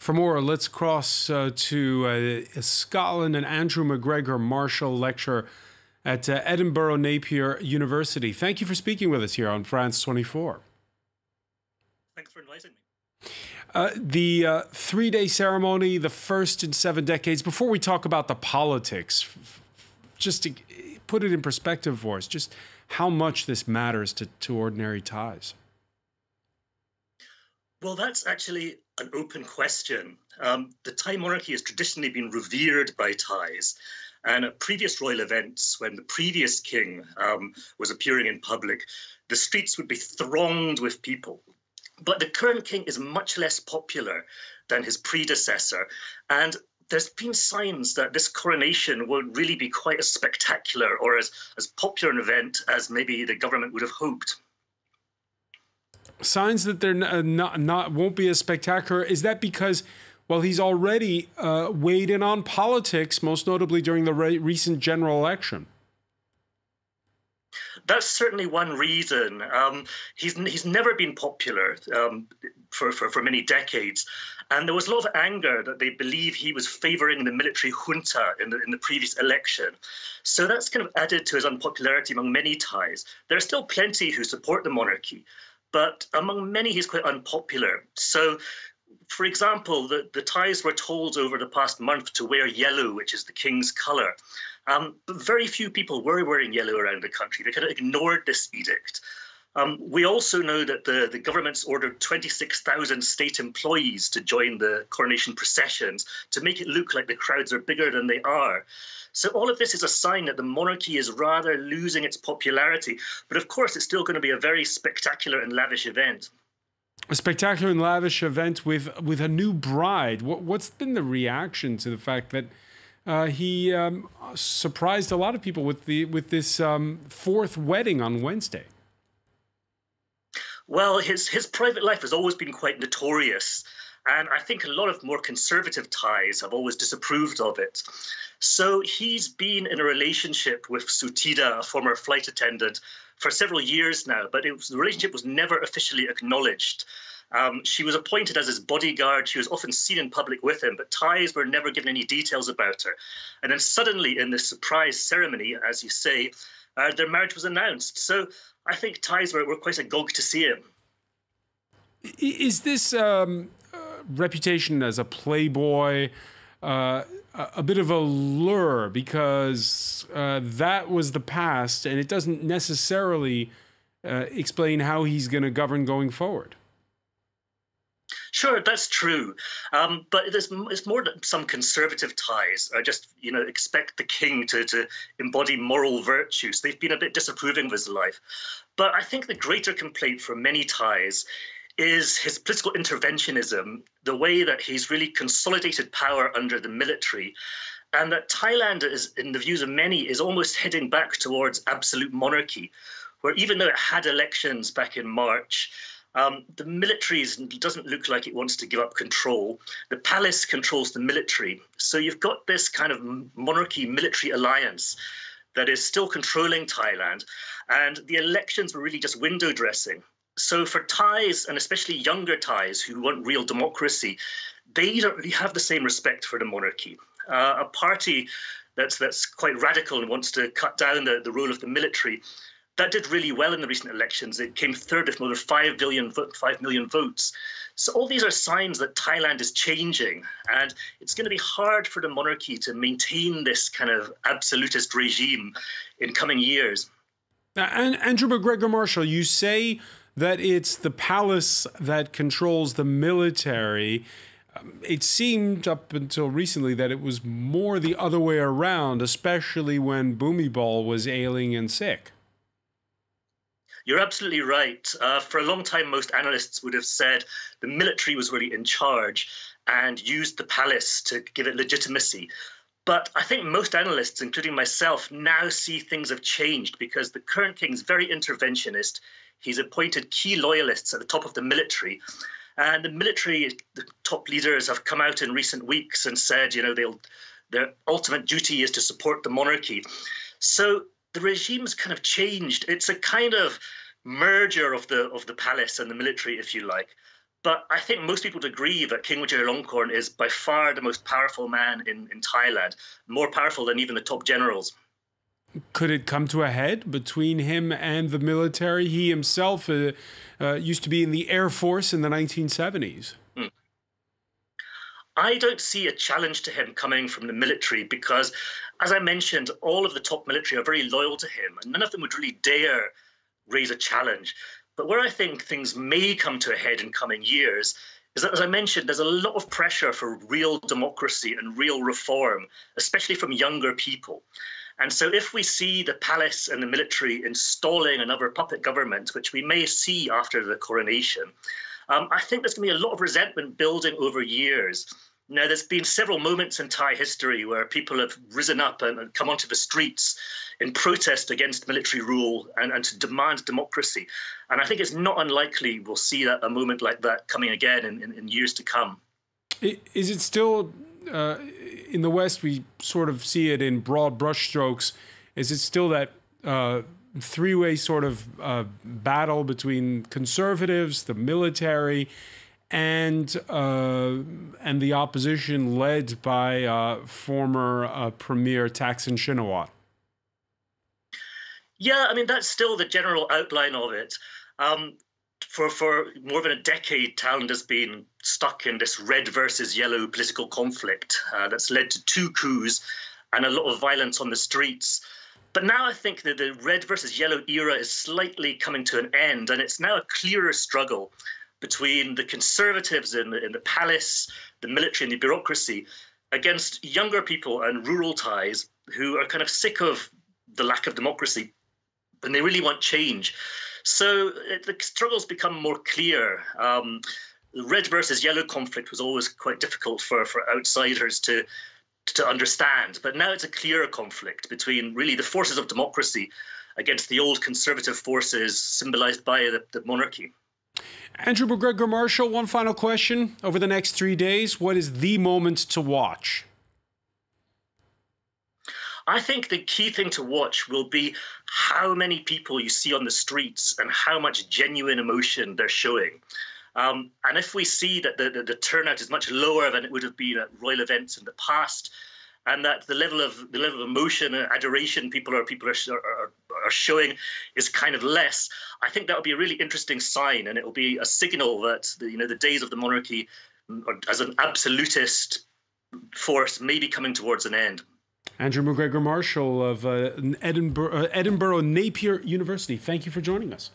For more, let's cross to Scotland and Andrew Macgregor Marshall, lecturer at Edinburgh Napier University. Thank you for speaking with us here on France 24. Thanks for inviting me. The three-day ceremony, the first in 7 decades. Before we talk about the politics, just to put it in perspective for us, just how much this matters to ordinary Thais. Well, that's actually an open question. The Thai monarchy has traditionally been revered by Thais. And at previous royal events, when the previous king was appearing in public, the streets would be thronged with people. But the current king is much less popular than his predecessor. And there's been signs that this coronation won't really be quite as spectacular or as popular an event as maybe the government would have hoped. Signs that they're won't be as spectacular. Is that because, well, he's already weighed in on politics, most notably during the recent general election? That's certainly one reason. He's never been popular for many decades, and there was a lot of anger that they believe he was favouring the military junta in the previous election. So that's kind of added to his unpopularity among many Thais. There are still plenty who support the monarchy, but among many he's quite unpopular. So, for example, the Thais were told over the past month to wear yellow, which is the king's colour. But very few people were wearing yellow around the country. They kind of ignored this edict. We also know that the government's ordered 26,000 state employees to join the coronation processions to make it look like the crowds are bigger than they are. So all of this is a sign that the monarchy is rather losing its popularity. But of course, it's still going to be a very spectacular and lavish event. A spectacular and lavish event with a new bride. What's been the reaction to the fact that he surprised a lot of people with this fourth wedding on Wednesday? Well, his private life has always been quite notorious, and I think a lot of more conservative Thais have always disapproved of it. So he's been in a relationship with Sutida, a former flight attendant, for several years now, but the relationship was never officially acknowledged. She was appointed as his bodyguard. She was often seen in public with him, but Thais were never given any details about her. And then suddenly, in this surprise ceremony, as you say, their marriage was announced. So I think Thais were quite agog to see him. Is this reputation as a playboy a bit of a lure because that was the past, and it doesn't necessarily explain how he's going to govern going forward? Sure, that's true. But it's more that some conservative Thais just, expect the king to embody moral virtues. They've been a bit disapproving of his life. But I think the greater complaint for many Thais is his political interventionism, the way that he's really consolidated power under the military, and that Thailand, is, in the views of many, is almost heading back towards absolute monarchy, where even though it had elections back in March, the military doesn't look like it wants to give up control. The palace controls the military. So you've got this kind of monarchy-military alliance that is still controlling Thailand, and the elections were really just window dressing. So for Thais, and especially younger Thais who want real democracy, they don't really have the same respect for the monarchy. A party that's quite radical and wants to cut down the role of the military, that did really well in the recent elections. It came third with more than 5 million votes. So all these are signs that Thailand is changing, and it's going to be hard for the monarchy to maintain this kind of absolutist regime in coming years. Now, Andrew Macgregor Marshall, you say that it's the palace that controls the military. It seemed up until recently that it was more the other way around, especially when Bhumibol was ailing and sick. You're absolutely right. For a long time, most analysts would have said the military was really in charge and used the palace to give it legitimacy. But I think most analysts, including myself, now see things have changed because the current king is very interventionist. He's appointed key loyalists at the top of the military. And the military, the top leaders have come out in recent weeks and said, their ultimate duty is to support the monarchy. So the regime's kind of changed. It's a kind of merger of the palace and the military, if you like. But I think most people would agree that King Vajiralongkorn is by far the most powerful man in Thailand, more powerful than even the top generals. Could it come to a head between him and the military? He himself used to be in the Air Force in the 1970s. I don't see a challenge to him coming from the military because, as I mentioned, all of the top military are very loyal to him, and none of them would really dare raise a challenge. But where I think things may come to a head in coming years is that, as I mentioned, there's a lot of pressure for real democracy and real reform, especially from younger people. And so if we see the palace and the military installing another puppet government, which we may see after the coronation, I think there's going to be a lot of resentment building over years. Now, there's been several moments in Thai history where people have risen up and come onto the streets in protest against military rule and to demand democracy. And I think it's not unlikely we'll see a moment like that coming again in years to come. Is it still, in the West, we sort of see it in broad brushstrokes, is it still that three-way sort of battle between conservatives, the military, and the opposition led by former Premier Thaksin Shinawatra? Yeah, I mean, that's still the general outline of it. For more than a decade, Thailand has been stuck in this red versus yellow political conflict that's led to 2 coups and a lot of violence on the streets. But now I think that the red versus yellow era is slightly coming to an end, and it's now a clearer struggle between the conservatives in the palace, the military and the bureaucracy, against younger people and rural Thais who are kind of sick of the lack of democracy, and they really want change. So the struggles become more clear. The red versus yellow conflict was always quite difficult for outsiders to understand, but now it's a clearer conflict between really the forces of democracy against the old conservative forces symbolized by the monarchy. Andrew Macgregor Marshall, one final question. Over the next 3 days, what is the moment to watch? I think the key thing to watch will be how many people you see on the streets and how much genuine emotion they're showing. And if we see that the turnout is much lower than it would have been at royal events in the past, and that the level of emotion and adoration people are showing is kind of less, I think that would be a really interesting sign, and it will be a signal that the days of the monarchy as an absolutist force may be coming towards an end. Andrew Macgregor Marshall of Edinburgh Napier University, thank you for joining us.